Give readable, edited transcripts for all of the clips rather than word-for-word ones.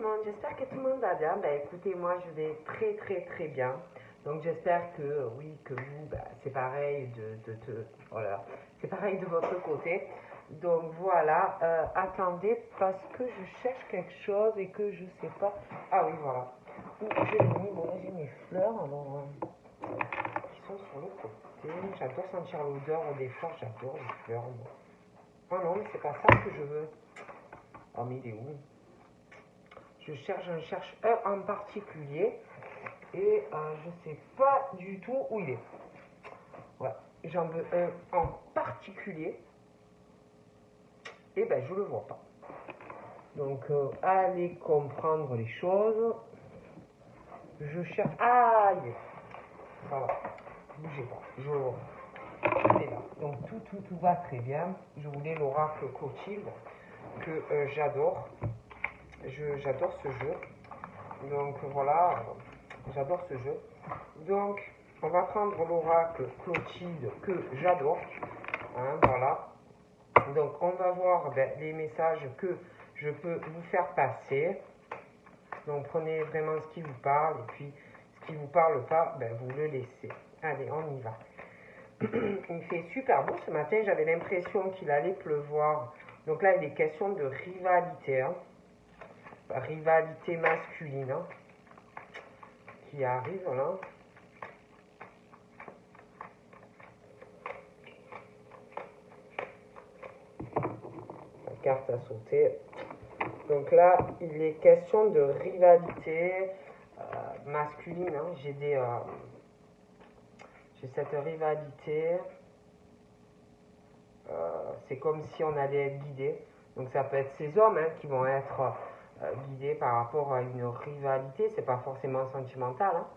monde, j'espère que tout le monde va bien. Ben, écoutez, moi je vais très bien. Donc j'espère que oui, que vous, ben, c'est pareil voilà, c'est pareil de votre côté. Donc voilà, attendez parce que je cherche quelque chose et que je sais pas. Ah oui, voilà. Où je l'ai mis, bon là j'ai mes fleurs, alors qui sont sur le côté. J'adore sentir l'odeur des fleurs, j'adore les fleurs. Moi. Oh non, mais c'est pas ça que je veux. Oh mais il est où? Je cherche un en particulier et je sais pas du tout où il est. Ouais, j'en veux un en particulier et ben je le vois pas. Donc allez comprendre les choses. Je cherche. Ah, il est là. Voilà. Bougez pas. Il est là. Donc tout va très bien. Je voulais l'oracle Clotilde que j'adore. J'adore ce jeu. Donc voilà, j'adore ce jeu. Donc on va prendre l'oracle Clotilde que j'adore. Hein, voilà. Donc on va voir les messages que je peux vous faire passer. Donc prenez vraiment ce qui vous parle et puis ce qui ne vous parle pas, vous le laissez. Allez, on y va. Il fait super beau ce matin, j'avais l'impression qu'il allait pleuvoir. Donc là, il est question de rivalité. Hein. Rivalité masculine hein, qui arrive là. La carte a sauté. Donc là, il est question de rivalité masculine. Hein. J'ai cette rivalité. C'est comme si on allait être guidé. Donc ça peut être ces hommes hein, qui vont être guidés par rapport à une rivalité. C'est pas forcément sentimental. Hein.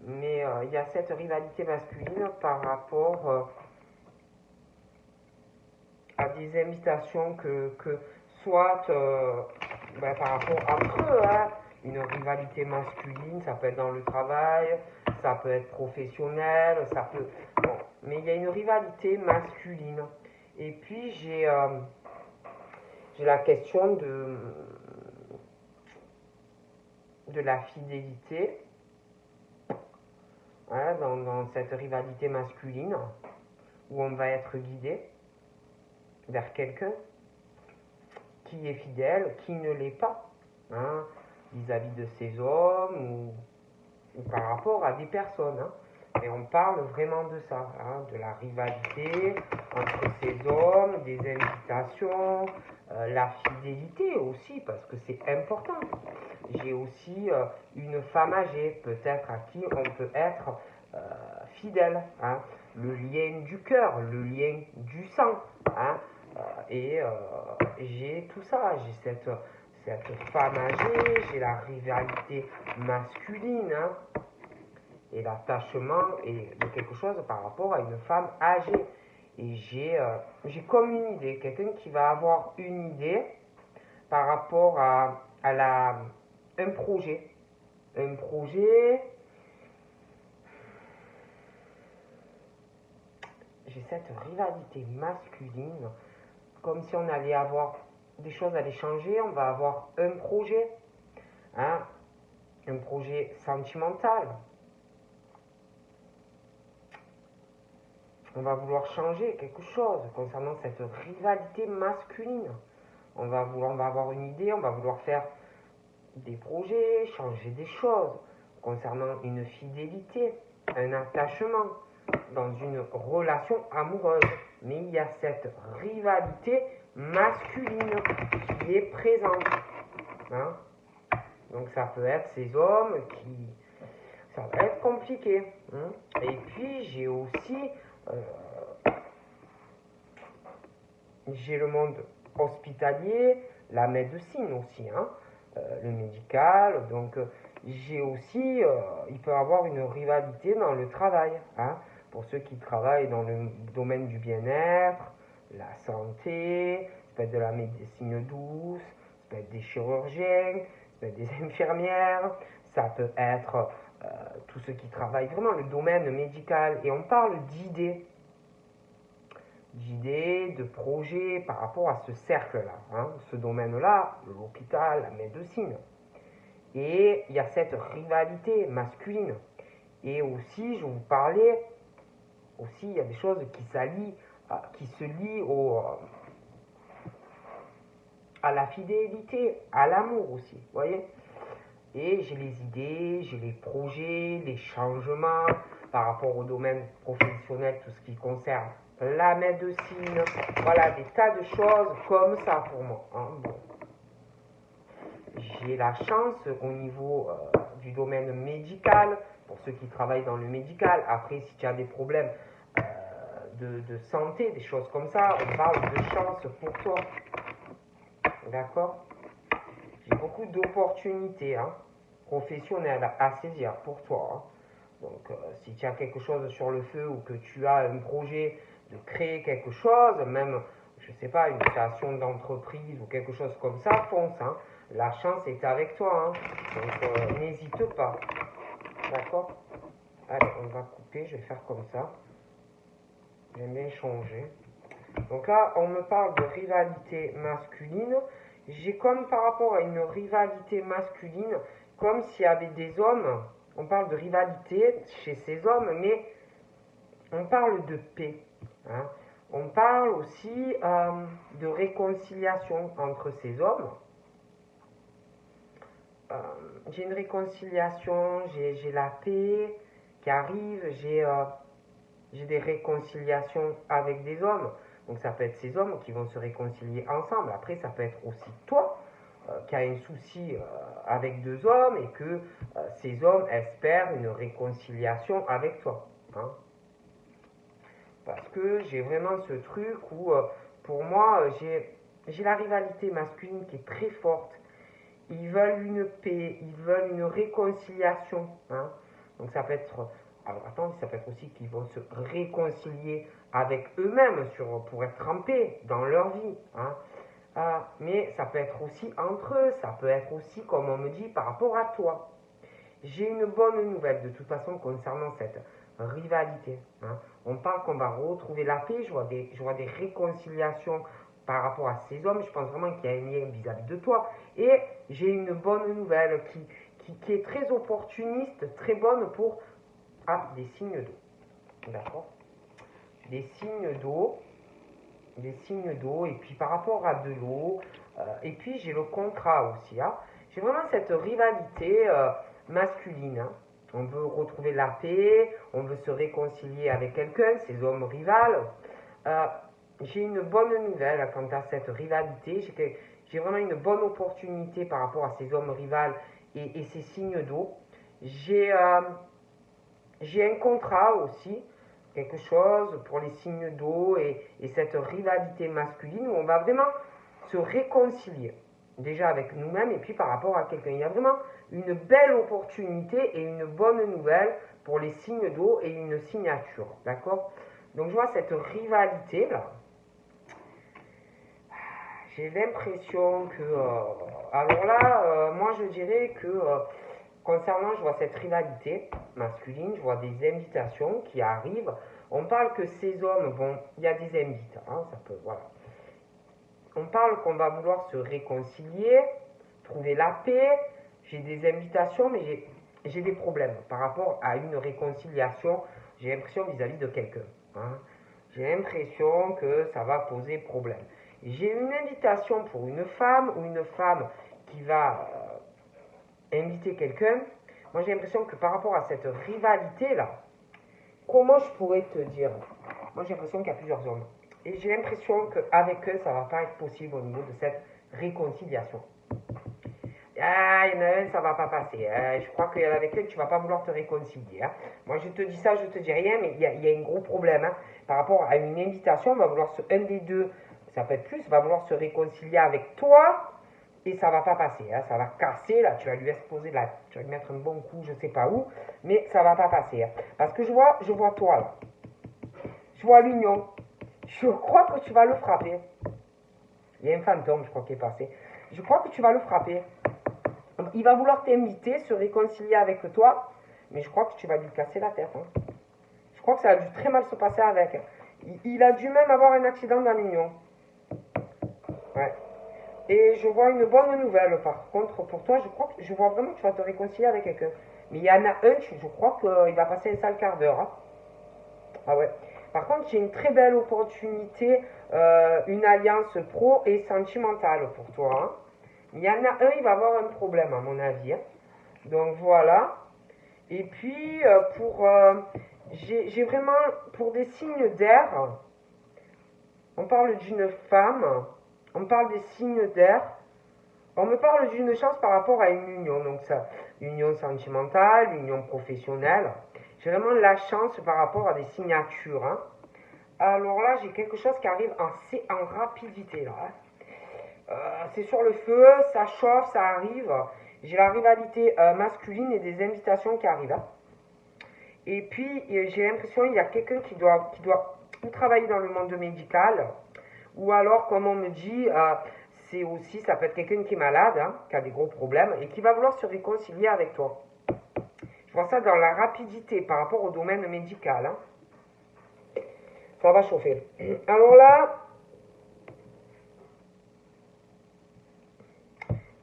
Mais il y a cette rivalité masculine par rapport à des invitations que soit par rapport entre eux, hein, une rivalité masculine, ça peut être dans le travail, ça peut être professionnel, ça peut... Bon, mais il y a une rivalité masculine. Et puis j'ai la question de la fidélité hein, dans cette rivalité masculine où on va être guidé vers quelqu'un qui est fidèle, qui ne l'est pas, hein, vis-à-vis de ces hommes ou par rapport à des personnes. Hein. Et on parle vraiment de ça, hein, de la rivalité entre ces hommes, des invitations, la fidélité aussi, parce que c'est important. J'ai aussi une femme âgée, peut-être à qui on peut être fidèle. Hein. Le lien du cœur, le lien du sang. Hein. J'ai tout ça, j'ai cette femme âgée, j'ai la rivalité masculine, hein, et l'attachement est de quelque chose par rapport à une femme âgée. Et j'ai comme une idée, quelqu'un qui va avoir une idée par rapport à un projet. Un projet, j'ai cette rivalité masculine, comme si on allait avoir des choses allaient changer, on va avoir un projet, hein, un projet sentimental. On va vouloir changer quelque chose concernant cette rivalité masculine. On va avoir une idée, on va vouloir faire des projets, changer des choses concernant une fidélité, un attachement dans une relation amoureuse. Mais il y a cette rivalité masculine qui est présente. Hein? Donc ça peut être ces hommes qui... Ça va être compliqué. Hein? Et puis j'ai aussi... j'ai le monde hospitalier, la médecine aussi, hein, le médical. Donc j'ai aussi... il peut y avoir une rivalité dans le travail. Hein? Pour ceux qui travaillent dans le domaine du bien-être, la santé, ça peut être de la médecine douce, ça peut être des chirurgiens, ça peut être des infirmières, ça peut être tous ceux qui travaillent vraiment le domaine médical. Et on parle d'idées, de projets par rapport à ce cercle-là, hein, ce domaine-là, l'hôpital, la médecine. Et il y a cette rivalité masculine. Et aussi, je vous parlais, aussi, il y a des choses qui se lient à la fidélité, à l'amour aussi, vous voyez. Et j'ai les idées, j'ai les projets, les changements par rapport au domaine professionnel, tout ce qui concerne la médecine, voilà, des tas de choses comme ça pour moi. Hein. Bon. J'ai la chance au niveau du domaine médical, pour ceux qui travaillent dans le médical. Après, si tu as des problèmes de santé, des choses comme ça, on parle de chance pour toi. D'accord? J'ai beaucoup d'opportunités professionnelles à saisir pour toi. Hein. Donc, si tu as quelque chose sur le feu ou que tu as un projet de créer quelque chose, même, je ne sais pas, une création d'entreprise ou quelque chose comme ça, fonce. Hein. La chance est avec toi. Hein. Donc, n'hésite pas. D'accord? Allez, on va couper, je vais faire comme ça. J'aime bien changer. Donc là, on me parle de rivalité masculine. J'ai comme par rapport à une rivalité masculine, comme s'il y avait des hommes, on parle de rivalité chez ces hommes, mais on parle de paix. Hein. On parle aussi de réconciliation entre ces hommes. J'ai une réconciliation, j'ai la paix qui arrive, j'ai des réconciliations avec des hommes. Donc ça peut être ces hommes qui vont se réconcilier ensemble. Après, ça peut être aussi toi qui as un souci avec deux hommes et que ces hommes espèrent une réconciliation avec toi. Hein. Parce que j'ai vraiment ce truc où, pour moi, j'ai la rivalité masculine qui est très forte. Ils veulent une paix, ils veulent une réconciliation. Hein. Donc ça peut être... Alors attends, ça peut être aussi qu'ils vont se réconcilier avec eux-mêmes pour être en paix dans leur vie. Hein. Mais ça peut être aussi entre eux, ça peut être aussi, comme on me dit, par rapport à toi. J'ai une bonne nouvelle de toute façon concernant cette rivalité. Hein. On parle qu'on va retrouver la paix, je vois des réconciliations par rapport à ces hommes, je pense vraiment qu'il y a un lien vis-à-vis de toi. Et j'ai une bonne nouvelle qui est très opportuniste, très bonne pour des signes d'eau. D'accord? Des signes d'eau, et puis par rapport à de l'eau, et puis j'ai le contrat aussi. Hein. J'ai vraiment cette rivalité masculine. Hein. On veut retrouver la paix, on veut se réconcilier avec quelqu'un, ces hommes rivales. J'ai une bonne nouvelle quant à cette rivalité. J'ai vraiment une bonne opportunité par rapport à ces hommes rivales et ces signes d'eau. J'ai un contrat aussi, quelque chose pour les signes d'eau et cette rivalité masculine où on va vraiment se réconcilier. Déjà avec nous-mêmes et puis par rapport à quelqu'un. Il y a vraiment une belle opportunité et une bonne nouvelle pour les signes d'eau et une signature. D'accord? Donc je vois cette rivalité là. J'ai l'impression que... alors là, moi je dirais que concernant, je vois cette rivalité masculine, je vois des invitations qui arrivent. On parle que ces hommes, bon, il y a des invites, hein, ça peut, voilà. On parle qu'on va vouloir se réconcilier, trouver la paix. J'ai des invitations, mais j'ai des problèmes par rapport à une réconciliation. J'ai l'impression vis-à-vis de quelqu'un. Hein. J'ai l'impression que ça va poser problème. J'ai une invitation pour une femme ou une femme qui va inviter quelqu'un. Moi, j'ai l'impression que par rapport à cette rivalité-là, comment je pourrais te dire? Moi, j'ai l'impression qu'il y a plusieurs hommes. Et j'ai l'impression qu'avec eux, ça ne va pas être possible au niveau de cette réconciliation. Ah, il y en a un, ça ne va pas passer. Je crois qu'avec eux, tu ne vas pas vouloir te réconcilier. Hein. Moi, je te dis ça, je ne te dis rien, mais il y a un gros problème. Hein. Par rapport à une invitation, on va vouloir un des deux, ça peut être plus, va vouloir se réconcilier avec toi, et ça ne va pas passer. Hein. Ça va casser, là, tu vas lui exposer, là, tu vas lui mettre un bon coup, je ne sais pas où, mais ça ne va pas passer. Hein. Parce que je vois toi, là. Je vois l'union. Je crois que tu vas le frapper. Il y a un fantôme, je crois, qui est passé. Je crois que tu vas le frapper. Il va vouloir t'inviter, se réconcilier avec toi, mais je crois que tu vas lui casser la tête. Hein. Je crois que ça a dû très mal se passer avec. Il a dû même avoir un accident dans l'union. Ouais. Et je vois une bonne nouvelle par contre pour toi. Je vois vraiment que tu vas te réconcilier avec quelqu'un. Mais il y en a un, je crois qu'il va passer un sale quart d'heure, hein. Ah ouais. Par contre, j'ai une très belle opportunité, une alliance pro et sentimentale pour toi, hein. Il y en a un, il va avoir un problème à mon avis, hein. Donc voilà. Et puis j'ai vraiment pour des signes d'air, on parle d'une femme, on parle des signes d'air. On me parle d'une chance par rapport à une union, donc ça, union sentimentale, union professionnelle. J'ai vraiment la chance par rapport à des signatures, hein. Alors là, j'ai quelque chose qui arrive en rapidité, là, hein. C'est sur le feu, ça chauffe, ça arrive. J'ai la rivalité masculine et des invitations qui arrivent, hein. Et puis, j'ai l'impression qu'il y a quelqu'un qui doit ou travailler dans le monde médical, ou alors, comme on me dit, c'est aussi, ça peut être quelqu'un qui est malade, hein, qui a des gros problèmes, et qui va vouloir se réconcilier avec toi. Je vois ça dans la rapidité par rapport au domaine médical, hein. Ça va chauffer. Alors là,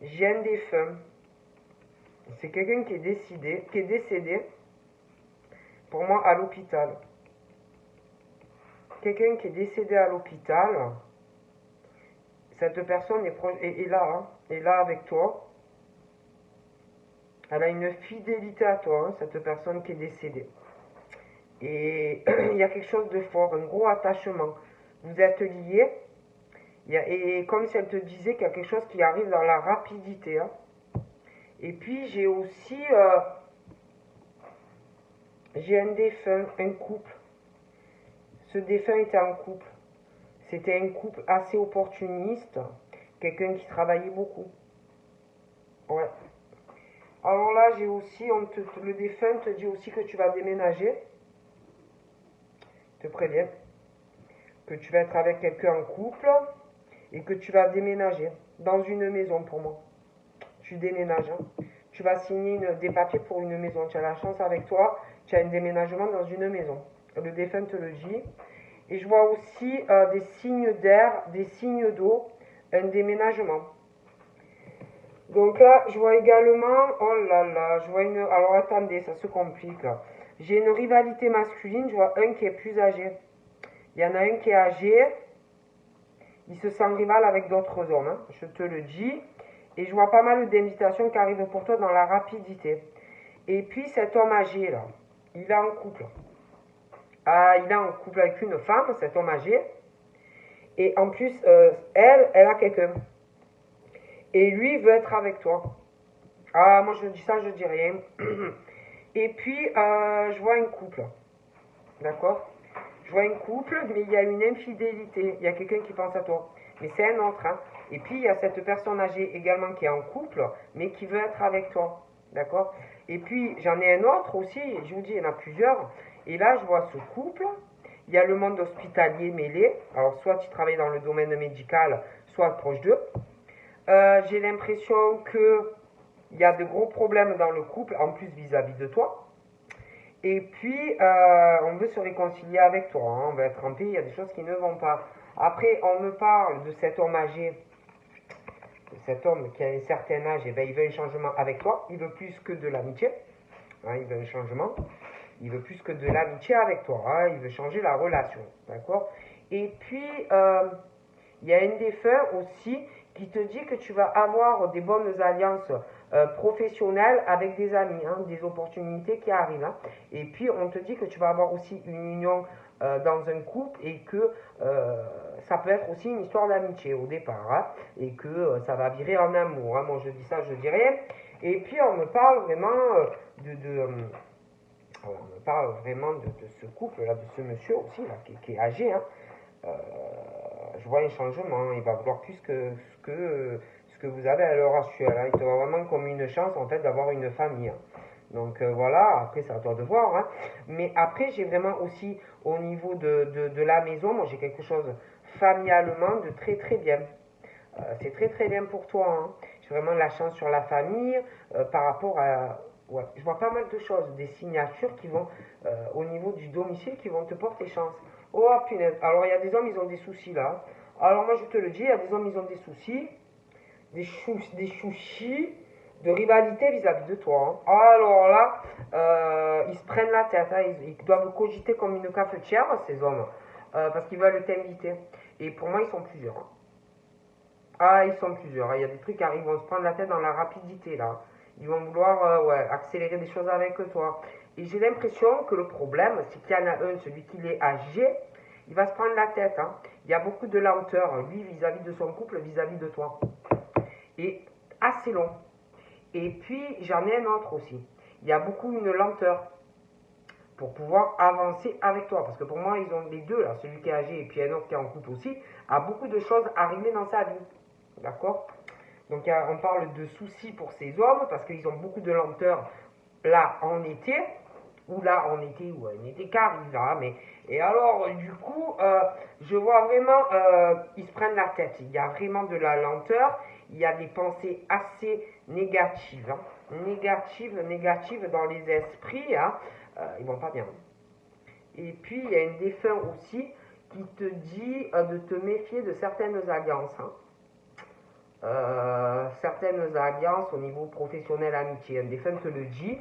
j'ai un défunt. C'est quelqu'un qui est décédé, pour moi, à l'hôpital. Quelqu'un qui est décédé à l'hôpital. Cette personne est là, hein, est là avec toi. Elle a une fidélité à toi, hein, cette personne qui est décédée. Et il y a quelque chose de fort, un gros attachement. Vous êtes liés. Et comme si elle te disait qu'il y a quelque chose qui arrive dans la rapidité, hein. Et puis j'ai aussi j'ai un défunt, un couple. Ce défunt était en couple. C'était un couple assez opportuniste, quelqu'un qui travaillait beaucoup. Ouais. Alors là, j'ai aussi, le défunt te dit aussi que tu vas déménager. Je te préviens. Que tu vas être avec quelqu'un en couple et que tu vas déménager dans une maison pour moi. Tu déménages, hein. Tu vas signer des papiers pour une maison. Tu as la chance avec toi, tu as un déménagement dans une maison. Le défunt te le dit. Et je vois aussi des signes d'air, des signes d'eau, un déménagement. Donc là, je vois également, oh là là, je vois une, alors attendez, ça se complique. J'ai une rivalité masculine, je vois un qui est plus âgé. Il y en a un qui est âgé, il se sent rival avec d'autres hommes, hein, je te le dis. Et je vois pas mal d'invitations qui arrivent pour toi dans la rapidité. Et puis cet homme âgé là, il est en couple. Il est en couple avec une femme, cet homme âgé. Et en plus, elle a quelqu'un. Et lui, il veut être avec toi. Ah, moi je dis ça, je dis rien. Et puis, je vois un couple. D'accord? Je vois un couple, mais il y a une infidélité. Il y a quelqu'un qui pense à toi. Mais c'est un autre, hein. Et puis, il y a cette personne âgée également qui est en couple, mais qui veut être avec toi. D'accord? Et puis, j'en ai un autre aussi. Je vous dis, il y en a plusieurs. Et là, je vois ce couple. Il y a le monde hospitalier mêlé. Alors, soit tu travailles dans le domaine médical, soit proche d'eux. J'ai l'impression qu'il y a de gros problèmes dans le couple, en plus vis-à-vis de toi. Et puis, on veut se réconcilier avec toi, hein, on veut être en paix, il y a des choses qui ne vont pas. Après, on me parle de cet homme âgé, de cet homme qui a un certain âge, et ben, il veut un changement avec toi, il veut plus que de l'amitié, hein, il veut un changement, il veut plus que de l'amitié avec toi, hein, il veut changer la relation, d'accord? Et puis, il y a un défunt aussi qui te dit que tu vas avoir des bonnes alliances professionnelles avec des amis, hein, des opportunités qui arrivent, hein. Et puis on te dit que tu vas avoir aussi une union dans un couple et que ça peut être aussi une histoire d'amitié au départ, hein, et que ça va virer en amour, hein. Moi je dis ça, je dis rien. Et puis on me parle vraiment on me parle vraiment de ce couple-là, de ce monsieur aussi, là, qui est âgé, hein. Je vois un changement, il va vouloir plus que ce que vous avez à l'heure actuelle, hein. Il te voit vraiment comme une chance en fait d'avoir une famille, hein. Donc voilà, après c'est à toi de voir, hein. Mais après j'ai vraiment aussi au niveau de la maison, moi j'ai quelque chose familialement de très très bien. C'est très très bien pour toi, hein. J'ai vraiment la chance sur la famille par rapport à... Ouais, je vois pas mal de choses, des signatures qui vont au niveau du domicile qui vont te porter chance. Oh punaise, alors il y a des hommes, ils ont des soucis là. Alors moi je te le dis, il y a des hommes, ils ont des soucis. des soucis de rivalité vis-à-vis de toi. Hein. Alors là, ils se prennent la tête, hein. Ils doivent cogiter comme une cafetière, ces hommes, parce qu'ils veulent t'inviter. Et pour moi, ils sont plusieurs. Hein. Ah, ils sont plusieurs. Hein. Il y a des trucs qui arrivent, ils vont se prendre la tête dans la rapidité, là. Ils vont vouloir accélérer des choses avec toi. Et j'ai l'impression que le problème, c'est qu'il y en a un, celui qui est âgé, il va se prendre la tête. Hein. Il y a beaucoup de lenteur, lui, vis-à-vis de son couple, vis-à-vis de toi. Et assez long. Et puis, j'en ai un autre aussi. Il y a beaucoup une lenteur pour pouvoir avancer avec toi. Parce que pour moi, ils ont les deux, là, celui qui est âgé et puis un autre qui est en couple aussi, a beaucoup de choses arrivées dans sa vie. D'accord? Donc, on parle de soucis pour ces hommes parce qu'ils ont beaucoup de lenteur là en été, ou là en été, ou un été qui arrive là. Mais, et alors, du coup, je vois vraiment, ils se prennent la tête. Il y a vraiment de la lenteur. Il y a des pensées assez négatives. Hein. Négatives dans les esprits. Hein. Ils vont pas bien. Et puis, il y a une défunt aussi qui te dit de te méfier de certaines alliances. Hein. Certaines alliances au niveau professionnel, amitié. Un défunt te le dit.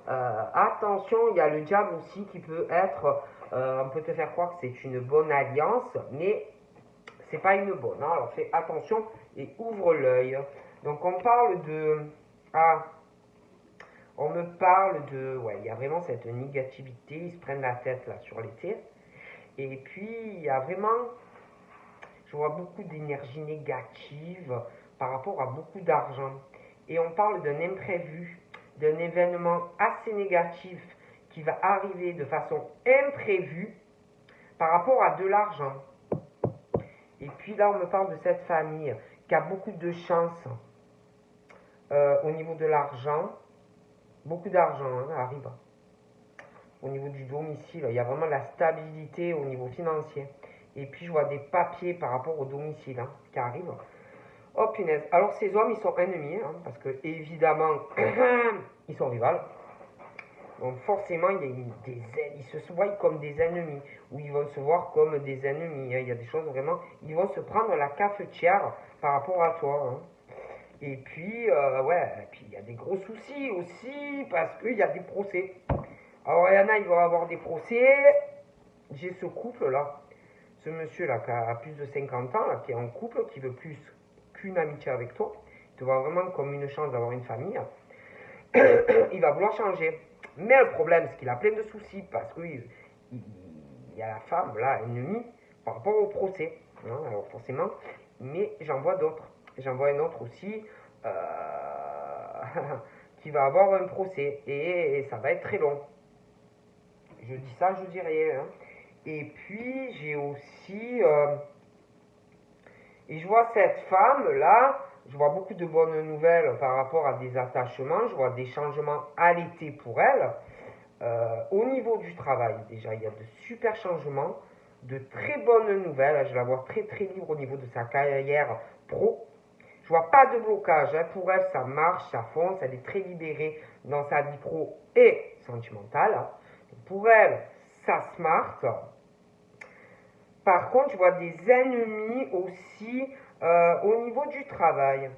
Attention, il y a le diable aussi qui peut être, on peut te faire croire que c'est une bonne alliance, mais c'est pas une bonne. Hein. Alors fais attention et ouvre l'œil. Donc on parle de, on me parle de, ouais, il y a vraiment cette négativité, ils se prennent la tête là sur l'été. Et puis il y a vraiment, je vois beaucoup d'énergie négative par rapport à beaucoup d'argent. Et on parle d'un imprévu, d'un événement assez négatif qui va arriver de façon imprévue par rapport à de l'argent. Et puis là, on me parle de cette famille qui a beaucoup de chance au niveau de l'argent. Beaucoup d'argent arrive. Au niveau du domicile, il y a vraiment la stabilité au niveau financier. Et puis, je vois des papiers par rapport au domicile qui arrivent. Oh punaise. Alors, ces hommes, ils sont ennemis, hein, parce que, évidemment, ils sont rivales. Donc, forcément, ils se voient comme des ennemis, ou ils vont se voir comme des ennemis. Hein. Il y a des choses vraiment, ils vont se prendre la cafetière par rapport à toi. Hein. Et puis, et puis il y a des gros soucis aussi, parce qu'il y a des procès. Alors, il y en a, ils vont avoir des procès. J'ai ce couple-là, ce monsieur-là qui a plus de 50 ans, là, qui est en couple, qui veut plus qu'une amitié avec toi. Il te voit vraiment comme une chance d'avoir une famille. Il va vouloir changer. Mais le problème, c'est qu'il a plein de soucis, parce qu'il y a la femme, là, ennemie, par rapport au procès. Hein, alors, forcément, mais j'en vois d'autres. J'en vois un autre aussi qui va avoir un procès et ça va être très long. Je dis ça, je dis rien. Hein. Et puis j'ai aussi et je vois cette femme là, je vois beaucoup de bonnes nouvelles par rapport à des attachements, je vois des changements à l'été pour elle. Au niveau du travail, déjà, il y a de super changements, de très bonnes nouvelles. Je la vois très très libre au niveau de sa carrière pro. Je vois pas de blocage. Hein. Pour elle, ça marche, ça fonce. Elle est très libérée dans sa vie pro et sentimentale. Pour elle, ça smart. Par contre, je vois des ennemis aussi au niveau du travail.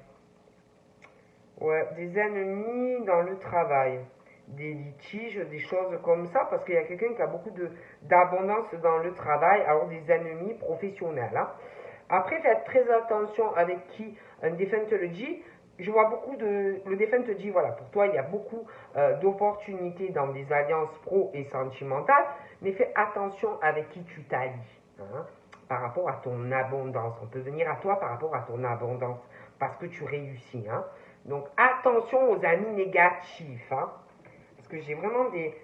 Ouais, des ennemis dans le travail. Des litiges, des choses comme ça, parce qu'il y a quelqu'un qui a beaucoup d'abondance dans le travail, alors des ennemis professionnels. Hein. Après, faites très attention avec qui un défunt te le dit. Je vois beaucoup de... Le défunt te dit, voilà, pour toi, il y a beaucoup d'opportunités dans des alliances pro et sentimentales, mais fais attention avec qui tu t'allies. Hein, par rapport à ton abondance. On peut venir à toi par rapport à ton abondance, parce que tu réussis. Hein. Donc, attention aux amis négatifs. Hein, parce que j'ai vraiment des...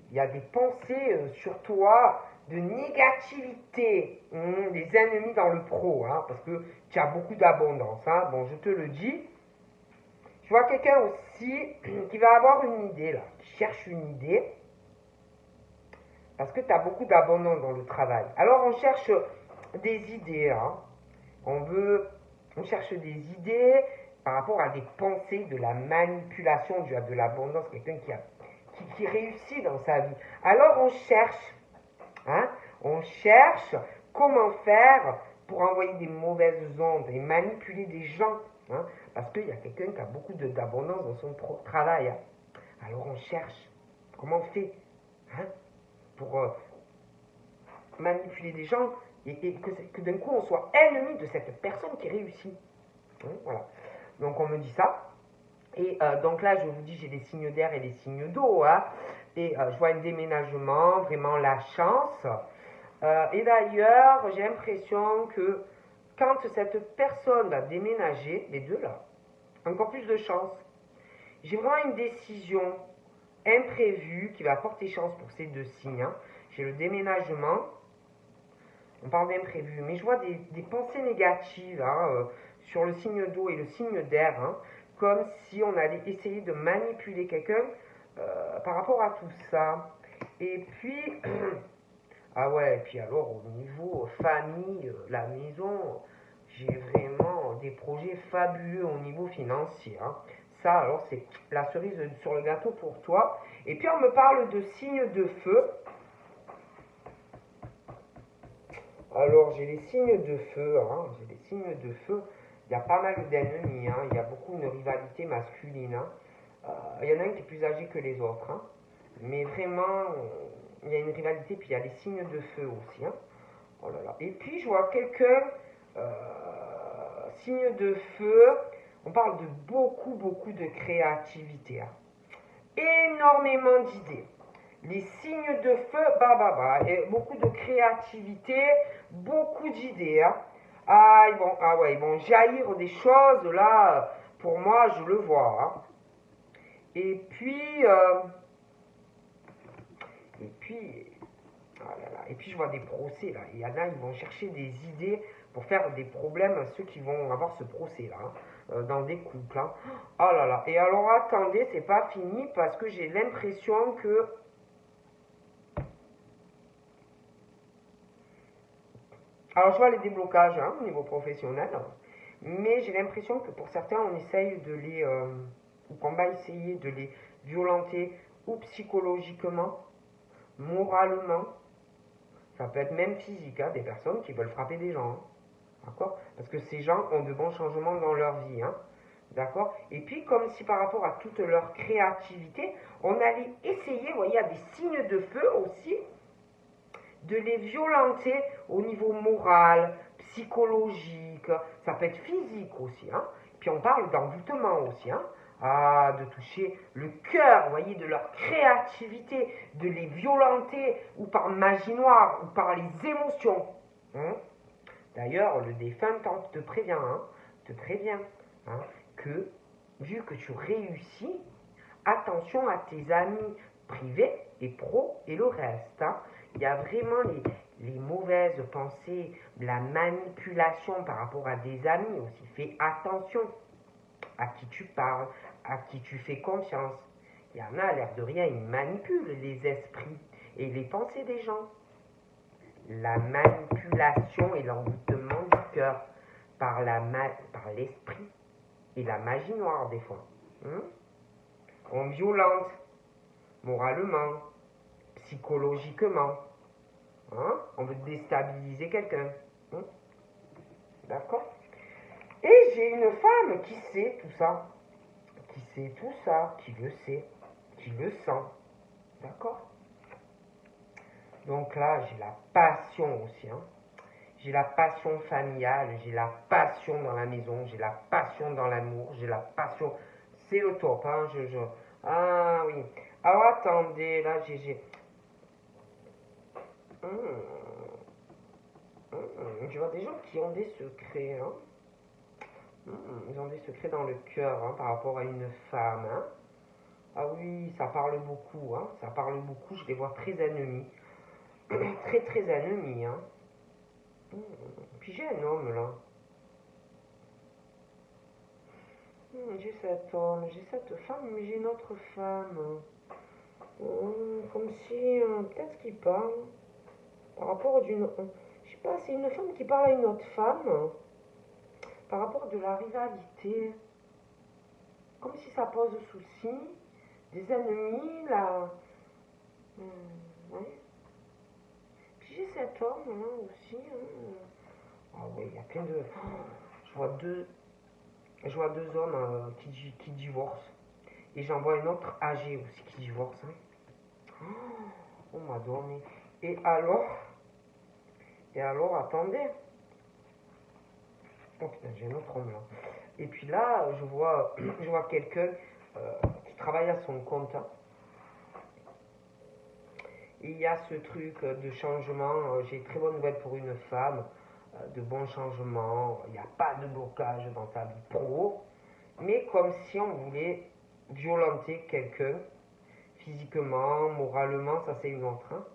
Il y a des pensées sur toi de négativité, des ennemis dans le pro, hein, parce que tu as beaucoup d'abondance. Hein. Bon, je te le dis. Je vois quelqu'un aussi qui va avoir une idée, là, qui cherche une idée, parce que tu as beaucoup d'abondance dans le travail. Alors, on cherche des idées. Hein. On cherche des idées par rapport à des pensées, de la manipulation, de l'abondance, quelqu'un qui réussit dans sa vie. Alors, on cherche comment faire pour envoyer des mauvaises ondes et manipuler des gens Hein, parce qu'il y a quelqu'un qui a beaucoup d'abondance dans son travail. Hein. Alors on cherche. Comment on fait hein, pour manipuler des gens et que d'un coup on soit ennemi de cette personne qui réussit. Hein, voilà. Donc on me dit ça. Et donc là, je vous dis, j'ai des signes d'air et des signes d'eau. Hein, et je vois un déménagement, vraiment la chance. Et d'ailleurs, j'ai l'impression que quand cette personne va déménager, les deux là, encore plus de chance. J'ai vraiment une décision imprévue qui va porter chance pour ces deux signes. Hein. J'ai le déménagement, on parle d'imprévu, mais je vois des pensées négatives hein, sur le signe d'eau et le signe d'air, hein, comme si on allait essayer de manipuler quelqu'un par rapport à tout ça. Et puis, ah ouais, et puis alors au niveau famille, la maison, j'ai vraiment des projets fabuleux au niveau financier. Hein. Ça, alors, c'est la cerise sur le gâteau pour toi. Et puis, on me parle de signes de feu. Alors, j'ai les signes de feu. Hein. J'ai les signes de feu. Il y a pas mal d'ennemis. Hein. Il y a beaucoup de rivalité masculine. Hein. Il y en a un qui est plus âgé que les autres. Hein. Mais vraiment, il y a une rivalité. Puis, il y a les signes de feu aussi. Hein. Oh là là. Et puis, je vois quelqu'un, signe de feu. On parle de beaucoup, beaucoup de créativité. Hein. Énormément d'idées. Les signes de feu, et beaucoup de créativité, beaucoup d'idées. Hein. Ils vont jaillir des choses, là, pour moi, je le vois. Hein. Et puis, et puis je vois des procès, là. Il y en a, ils vont chercher des idées pour faire des problèmes à ceux qui vont avoir ce procès-là, hein, dans des couples. Hein. Oh là là. Et alors, attendez, c'est pas fini parce que j'ai l'impression que... Alors, je vois les déblocages hein, au niveau professionnel, mais j'ai l'impression que pour certains, on essaye de les... ou qu'on va essayer de les violenter ou psychologiquement, moralement. Ça peut être même physique, hein, des personnes qui veulent frapper des gens. Hein. D'accord? Parce que ces gens ont de bons changements dans leur vie. Hein. D'accord? Et puis, comme si par rapport à toute leur créativité, on allait essayer, vous voyez, il y a des signes de feu aussi, de les violenter au niveau moral, psychologique, ça peut être physique aussi. Hein. Puis on parle d'envoûtement aussi. Hein. Ah, de toucher le cœur, vous voyez, de leur créativité, de les violenter ou par magie noire ou par les émotions. Hein. D'ailleurs, le défunt te prévient, hein, que vu que tu réussis, attention à tes amis privés et pro et le reste. Hein. Il y a vraiment les mauvaises pensées, la manipulation par rapport à des amis aussi. Fais attention à qui tu parles, à qui tu fais confiance. Il y en a, à l'air de rien, ils manipulent les esprits et les pensées des gens. La manipulation et l'envoûtement du cœur par l'esprit et la magie noire des fois. On violente moralement, psychologiquement. Hein? On veut déstabiliser quelqu'un. Hein? D'accord? Et j'ai une femme qui sait tout ça. Qui sait tout ça, qui le sait, qui le sent. D'accord? Donc là, j'ai la passion aussi. Hein? J'ai la passion familiale, j'ai la passion dans la maison, j'ai la passion dans l'amour, j'ai la passion. C'est le top. Hein? Ah oui. Alors attendez, là, j'ai... Je vois des gens qui ont des secrets. Hein? Ils ont des secrets dans le cœur hein, par rapport à une femme. Hein? Ah oui, ça parle beaucoup. Hein? Ça parle beaucoup. Je les vois très ennemis. Très très ennemis. Hein? Puis j'ai un homme là. J'ai cet homme, j'ai cette femme, mais j'ai une autre femme. Comme si, peut-être qu'il parle par rapport d'une... je sais pas, c'est une femme qui parle à une autre femme par rapport de la rivalité. Comme si ça pose souci, des ennemis, là. Ouais. Puis j'ai cet homme hein, aussi. Hein. Ah oui, il y a plein de... je vois deux Je vois deux hommes qui divorcent. Et j'en vois un autre âgé aussi qui divorce. Hein. Oh, on m'a dormi. Et alors, attendez. Oh putain, j'ai un autre homme là. Et puis là, je vois quelqu'un qui travaille à son compte. Hein. Et il y a ce truc de changement. J'ai très bonne nouvelle pour une femme. De bons changements. Il n'y a pas de blocage dans ta vie pro. Mais comme si on voulait violenter quelqu'un physiquement, moralement, ça c'est une autre. Hein.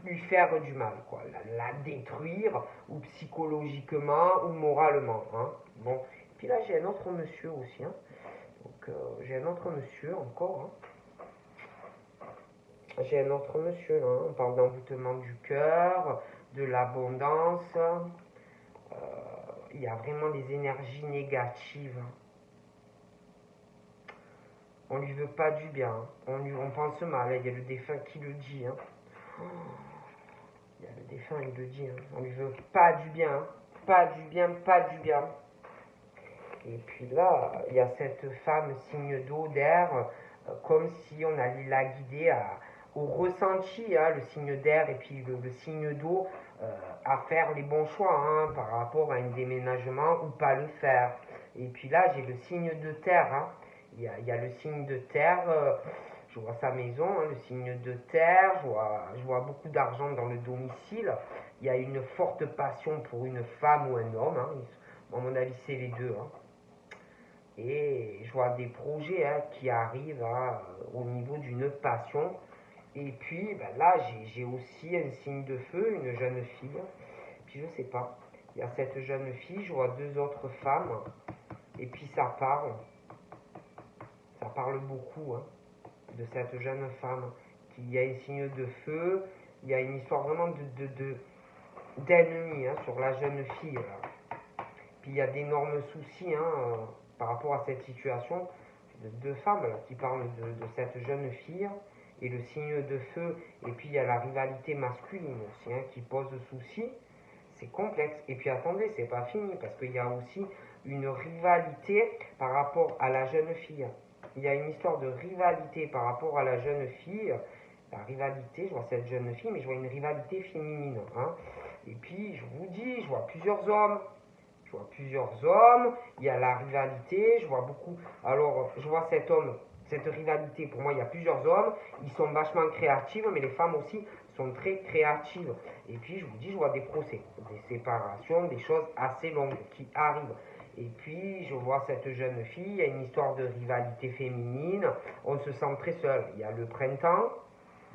Lui faire du mal, quoi, la détruire, ou psychologiquement, ou moralement. Hein. Bon, puis là j'ai un autre monsieur aussi. Hein. Donc j'ai un autre monsieur encore. Hein. J'ai un autre monsieur, hein. On parle d'envoûtement du cœur, de l'abondance. Il y a vraiment des énergies négatives. Hein. On lui veut pas du bien. Hein. On pense mal. Il y a le défunt qui le dit. Hein. Il y a le défunt, il le dit. Hein. On lui veut pas du bien. Hein. Pas du bien, pas du bien. Et puis là, il y a cette femme signe d'eau, d'air, comme si on allait la guider au ressenti, hein, le signe d'air et puis le signe d'eau, à faire les bons choix hein, par rapport à un déménagement ou pas le faire. Et puis là, j'ai le signe de terre. Hein. Il y a le signe de terre, je vois sa maison, hein, le signe de terre, je vois beaucoup d'argent dans le domicile. Il y a une forte passion pour une femme ou un homme. Hein. À mon avis, c'est les deux. Hein. Et je vois des projets hein, qui arrivent hein, au niveau d'une passion. Et puis ben là, j'ai aussi un signe de feu, une jeune fille. Puis je sais pas, il y a cette jeune fille, je vois deux autres femmes. Et puis ça parle beaucoup hein, de cette jeune femme. Qui a un signe de feu, il y a une histoire vraiment d'ennemi hein, sur la jeune fille. Là. Puis il y a d'énormes soucis hein, par rapport à cette situation de deux femmes là, qui parlent de cette jeune fille et le signe de feu. Et puis il y a la rivalité masculine aussi hein, qui pose souci. C'est complexe. Et puis attendez, c'est pas fini parce qu'il y a aussi une rivalité par rapport à la jeune fille. Il y a une histoire de rivalité par rapport à la jeune fille. La rivalité, je vois cette jeune fille, mais je vois une rivalité féminine. Hein. Et puis je vous dis, je vois plusieurs hommes. Je vois plusieurs hommes, il y a la rivalité, je vois beaucoup. Alors, je vois cet homme, cette rivalité, pour moi, il y a plusieurs hommes, ils sont vachement créatifs, mais les femmes aussi sont très créatives. Et puis, je vous dis, je vois des procès, des séparations, des choses assez longues qui arrivent. Et puis, je vois cette jeune fille, il y a une histoire de rivalité féminine, on se sent très seul. Il y a le printemps,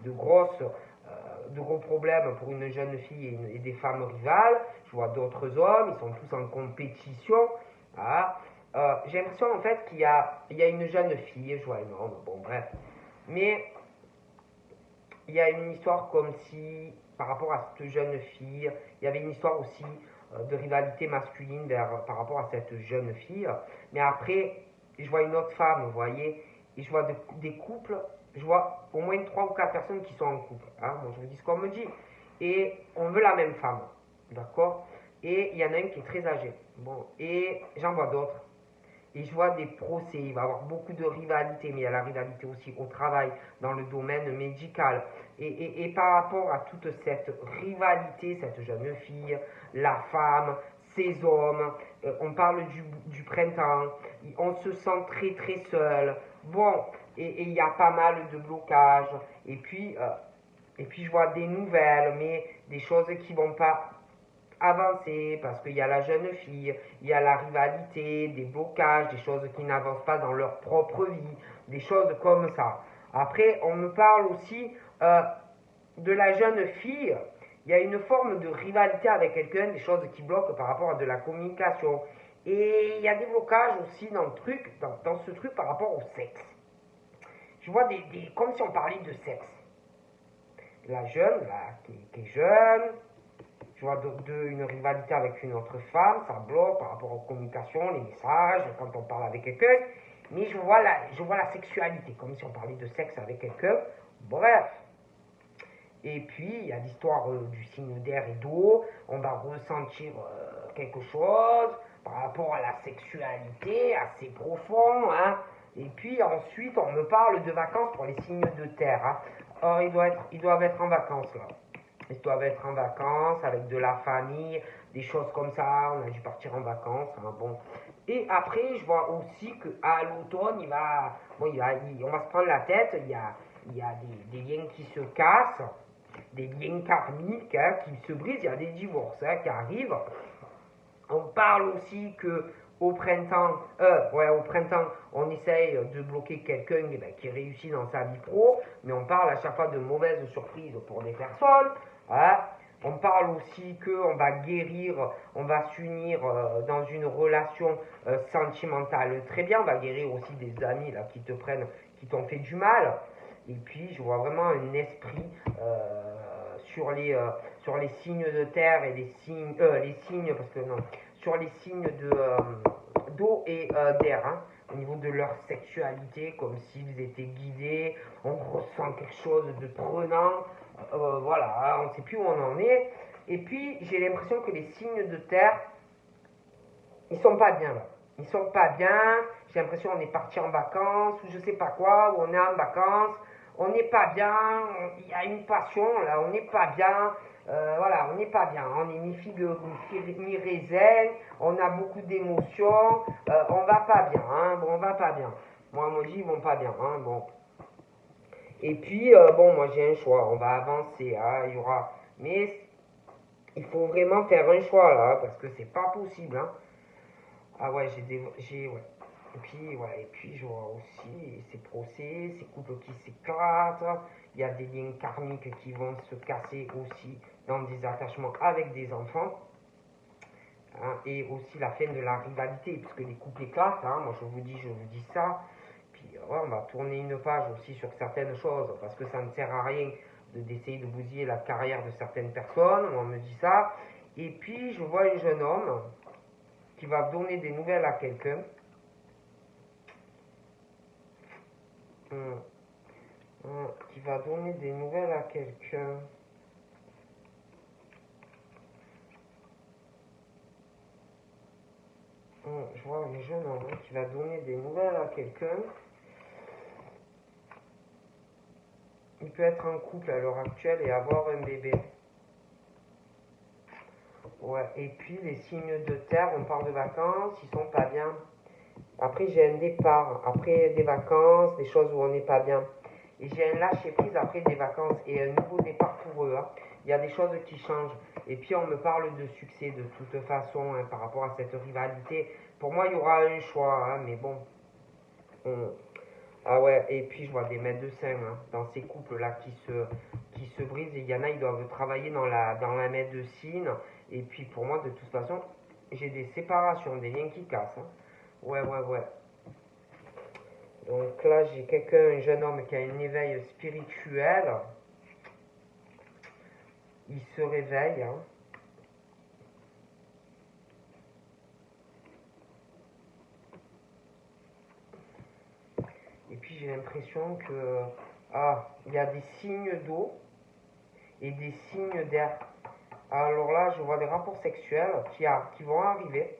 de gros problèmes pour une jeune fille et des femmes rivales. Je vois d'autres hommes, ils sont tous en compétition. Ah. J'ai l'impression en fait qu'il y a une jeune fille, je vois un homme, bon bref. Mais il y a une histoire comme si, par rapport à cette jeune fille, il y avait une histoire aussi de rivalité masculine par rapport à cette jeune fille. Mais après, je vois une autre femme, vous voyez, et je vois des couples, je vois au moins 3 ou 4 personnes qui sont en couple. Hein, bon, je vous dis ce qu'on me dit. Et on veut la même femme, d'accord. Et il y en a une qui est très âgée. Bon, et j'en vois d'autres. Et je vois des procès, il va y avoir beaucoup de rivalité, mais il y a la rivalité aussi au travail, dans le domaine médical. Et par rapport à toute cette rivalité, cette jeune fille, la femme, ces hommes, on parle du printemps, on se sent très très seul. Bon, et il y a pas mal de blocages. Et puis je vois des nouvelles, mais des choses qui vont pas avancer parce qu'il y a la jeune fille, il y a la rivalité, des blocages, des choses qui n'avancent pas dans leur propre vie, des choses comme ça. Après, on me parle aussi de la jeune fille. Il y a une forme de rivalité avec quelqu'un, des choses qui bloquent par rapport à de la communication. Et il y a des blocages aussi dans, dans ce truc par rapport au sexe. Je vois comme si on parlait de sexe. La jeune, là, qui est jeune, je vois une rivalité avec une autre femme, ça bloque par rapport aux communications, les messages, quand on parle avec quelqu'un. Mais je vois la sexualité, comme si on parlait de sexe avec quelqu'un. Bref. Et puis, il y a l'histoire du signe d'air et d'eau. On va ressentir quelque chose. par rapport à la sexualité, assez profond, hein. Et puis ensuite, on me parle de vacances pour les signes de terre, hein. Or, ils doivent être en vacances, là. Ils doivent être en vacances avec de la famille, des choses comme ça. On a dû partir en vacances, hein, bon. Et après, je vois aussi qu'à l'automne, bon, on va se prendre la tête. Il y a des liens qui se cassent, des liens karmiques, hein, qui se brisent. Il y a des divorces, hein, qui arrivent. On parle aussi que au printemps, on essaye de bloquer quelqu'un qui réussit dans sa vie pro, mais on parle à chaque fois de mauvaises surprises pour des personnes. Hein. On parle aussi qu'on va guérir, on va s'unir dans une relation sentimentale très bien. On va guérir aussi des amis là, qui te prennent, qui t'ont fait du mal. Et puis, je vois vraiment un esprit sur les signes de terre et les signes, parce que non, sur les signes d'eau et d'air, hein, au niveau de leur sexualité, comme s'ils étaient guidés, on ressent quelque chose de prenant, voilà, hein, on ne sait plus où on en est. Et puis, j'ai l'impression que les signes de terre, ils sont pas bien là. Ils sont pas bien, j'ai l'impression qu'on est parti en vacances, ou je sais pas quoi, ou on est en vacances, on n'est pas bien, il y a une passion là, on n'est pas bien, voilà, on n'est pas bien, on est ni figue ni raisin, on a beaucoup d'émotions, on va pas bien, hein, bon, on va pas bien. Moi, on me dit, ils vont pas bien, hein, bon. Et puis, bon, moi j'ai un choix, on va avancer, hein, il y aura, mais il faut vraiment faire un choix là, parce que c'est pas possible, hein. Ah ouais, ouais. Et puis je vois aussi ces procès, ces couples qui s'éclatent, il y a des liens karmiques qui vont se casser aussi dans des attachements avec des enfants, hein, et aussi la fin de la rivalité, puisque les couples éclatent, hein, moi je vous dis ça, puis ouais, on va tourner une page aussi sur certaines choses, parce que ça ne sert à rien d'essayer de bousiller la carrière de certaines personnes, on me dit ça, et puis je vois un jeune homme qui va donner des nouvelles à quelqu'un. Qui va donner des nouvelles à quelqu'un. Je vois un jeune homme qui va donner des nouvelles à quelqu'un. Il peut être en couple à l'heure actuelle et avoir un bébé. Ouais, et puis les signes de terre, on part de vacances, ils sont pas bien. Après, j'ai un départ, après des vacances, des choses où on n'est pas bien. Et j'ai un lâcher prise après des vacances et un nouveau départ pour eux, hein. Il y a des choses qui changent. Et puis on me parle de succès de toute façon, hein, par rapport à cette rivalité. Pour moi, il y aura un choix, hein, mais bon. Ah ouais, et puis je vois des médecins, hein, dans ces couples-là qui se brisent. Et il y en a, ils doivent travailler dans la médecine. Et puis pour moi, de toute façon, j'ai des séparations, des liens qui cassent, hein. Ouais. Donc là, j'ai un jeune homme qui a un éveil spirituel. Il se réveille, hein. Et puis j'ai l'impression que il y a des signes d'eau et des signes d'air. Alors là, je vois des rapports sexuels qui vont arriver.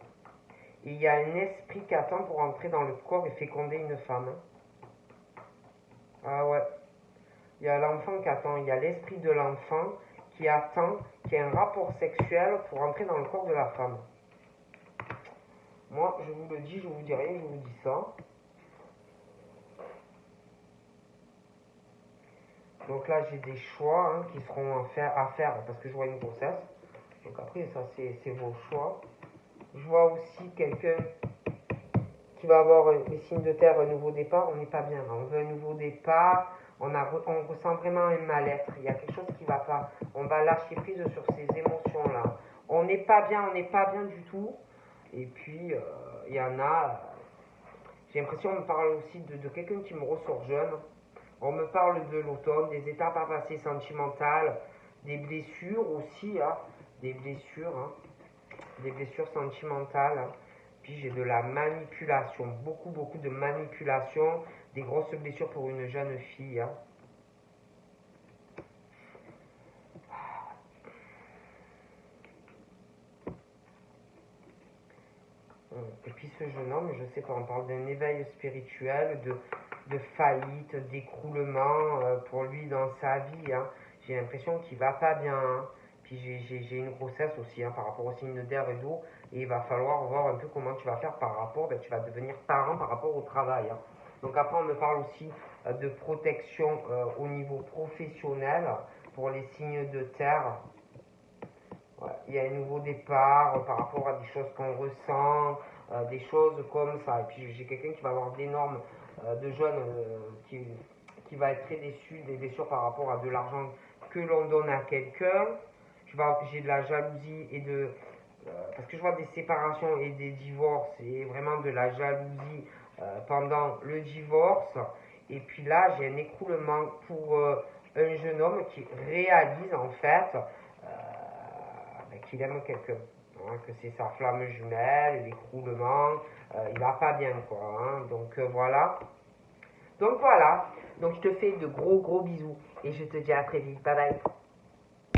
Et il y a un esprit qui attend pour entrer dans le corps et féconder une femme. Ah ouais. Il y a l'enfant qui attend. Il y a l'esprit de l'enfant qui attend qu'il y ait un rapport sexuel pour entrer dans le corps de la femme. Moi, je vous le dis, je vous dis rien, je vous dis ça. Donc là, j'ai des choix, hein, qui seront à faire parce que je vois une grossesse. Donc après, ça, c'est vos choix. Je vois aussi quelqu'un qui va avoir les signes de terre, un nouveau départ. On n'est pas bien, hein. On veut un nouveau départ. On ressent vraiment un mal-être. Il y a quelque chose qui ne va pas. On va lâcher prise sur ces émotions-là. On n'est pas bien du tout. Et puis, il y en a. J'ai l'impression qu'on me parle aussi de quelqu'un qui me ressort jeune. On me parle de l'automne, des étapes à passer sentimentales, des blessures aussi, hein, des blessures sentimentales, hein. Puis j'ai de la manipulation, beaucoup de manipulation, des grosses blessures pour une jeune fille, hein. Et puis ce jeune homme, je sais pas, on parle d'un éveil spirituel, de faillite, d'écroulement pour lui dans sa vie. Hein. J'ai l'impression qu'il va pas bien. Hein. Puis j'ai une grossesse aussi par rapport au signe d'air et d'eau. Et il va falloir voir un peu comment tu vas faire par rapport, tu vas devenir parent par rapport au travail. Hein. Donc après on me parle aussi de protection au niveau professionnel pour les signes de terre. Ouais, il y a un nouveau départ par rapport à des choses qu'on ressent, des choses comme ça. Et puis j'ai quelqu'un qui va avoir d'énormes, de jeunes qui va être très déçu, des déçus par rapport à de l'argent que l'on donne à quelqu'un. J'ai de la jalousie et de... parce que je vois des séparations et des divorces et vraiment de la jalousie pendant le divorce. Et puis là, j'ai un écroulement pour un jeune homme qui réalise en fait qu'il aime quelqu'un. Hein, que c'est sa flamme jumelle, l'écroulement, il va pas bien quoi. Hein, donc voilà. Donc voilà. Donc je te fais de gros bisous et je te dis à très vite. Bye bye.